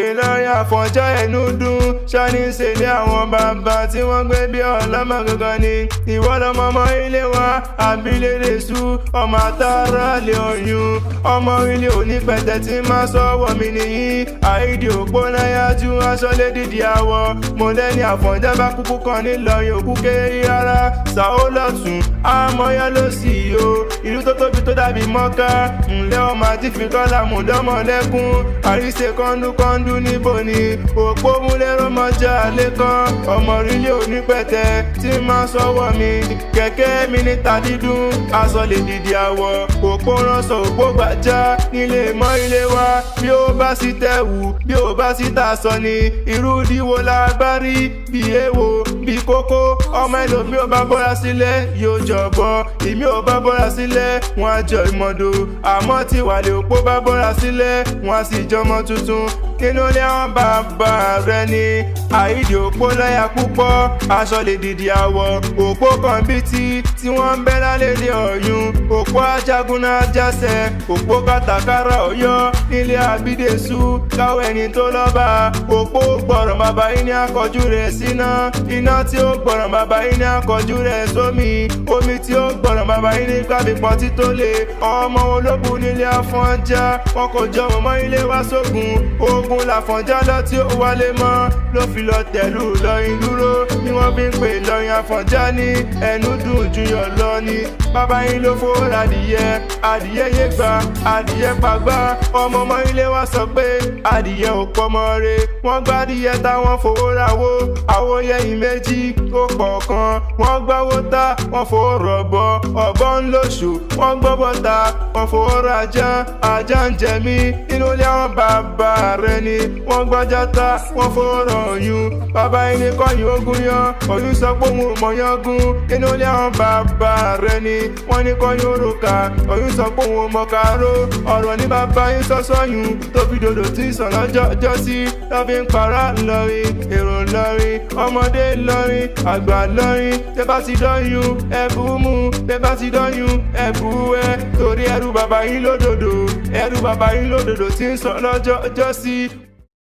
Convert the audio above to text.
Ìlọrin Àfọ̀njá ẹnu dùn ṣáni ṣe ní àwọn bàbá tí wọ́n gbé bí ọlọ́mọ gangan ni. Ìwọ lọmọ ọmọ ilé wa àbílẹ̀lẹ̀ sú ọmọ àtàrà lè oyún ọmọ ilé onípẹ̀tẹ̀ tí máa sọ́wọ́ mi nìyí. Àìdí òpó náyà ju aṣọ lé dìdí àwọ̀ mo lẹ́ni Àfọ̀njá bá kúkú kan nílọrin òkú kéré rárá. Sàó lọ́tún àmọ́yá ló sì yó ìlú tó tóbi tó dàbí Mọ́ká. Ǹlẹ́ ọmọ àti fìkọ́lá mọ̀dọ́mọ̀lẹ́kùn àríṣe kọ́ńdúkọ́ńdú níbo ni òpó múlẹ́rọ̀ mọ́jà lẹ́kàn ọmọ orílẹ̀ onípẹ̀tẹ̀ tí máa sọ́wọ́ mi. Kẹ̀kẹ́ mi níta dídùn aṣọ lè dìdì àwọ̀ òpó ránṣọ òpó gbàjá nílé mọ́ ilé wa. Bí ó bá sì tẹ̀wù bí ó bá sì tà sọ ni irú díwo la bá rí bí èèwò bí kókó. Ọmọ ẹlòmí ò bá bọ́ra sílẹ̀ yóò jọ̀bọ ìmí ò bá bọ́ra sílẹ̀ wọ́n á jọ ìmọ̀dò àmọ́ tí wàlẹ̀ òpó bá bọ́ra sílẹ̀ wọ́n á sì jọmọ tuntun. Nínú ilé àwọn bàbá rẹ ni àìdí òpó láyà púpọ̀ aṣọ lè dìdì àwọ̀ òpó kan bí tí wọ́n ń bẹ́ lálẹ́lẹ́ ọ̀yún òpó ajagun náà jásẹ̀ òpó kàtàkárà Ọ̀yọ́ nílé àbídẹ́sù káwọ́ ẹni tó lọ́ba. Òpó gbọ̀rọ̀ bàbá yín ní akọjú rẹ̀ síná iná tí ó gbọ̀rọ̀ bàbá yín ní akọjú rẹ̀ sómi omi tí ó gbọ̀rọ̀ bàbá yín ní gbàgbìpọ̀ tító lè. Ọmọ ológun nílé Àfọ̀njá wọn kò jọ mọ́ ilé wa sógun ogun l'Àfọ̀njá lọ tí ó wálé mọ́ ló fi lọ tẹ̀lú Ìlọrin dúró ni wọ́n fi ń pè Ìlọrin Àfọ̀njá ní ẹnu dùn juyọ̀ lọ ni. Bàbá yín ló fowó ra adìyẹ yé gbà adìyẹ pàgbà ọmọ ilé wa sọ pé adìyẹ ò pọmọ re wọ́n gbá adìyẹ táwọn fowó rawó àwòyẹyìn méjì ó kọ̀ọ̀kan wọ́n gbáwó ta wọ́n fowó rọ̀bọ ọ̀bọ ń lóṣù wọ́n gbọ́bọ̀ ta wọ́n fowó ra ajá ń jẹ mí. Inú ilé àwọn bàbá rẹ ni wọ́n gbọ́jà ta wọ́n fowó rọ̀ oyún bàbá yín ní kọ́yìn ogun yan oyún sọ pé òun ò mọ̀yán gún. Inú ilé àwọn bàbá rẹ ni wọ́n ní kọ́yìn òrùka oyún sọ pé òun ò mọ̀ káró ọ̀rọ̀ ní bàbá yín sọ́sọ́yún tó fi dòdò tí sàn lọ́jọ́ sí lọ́ fi ń para Ìlọrin èrò Ìlọrin ọmọdé Ìlọrin àgbà Ìlọrin. Tẹ́ bá ti dọ́yún ẹ̀bù mú tẹ́ bá ti dọ́yún ẹ̀bù wẹ́ torí ẹrù bàbá yín lódòdó tí ń sàn lọ́jọ́ sí.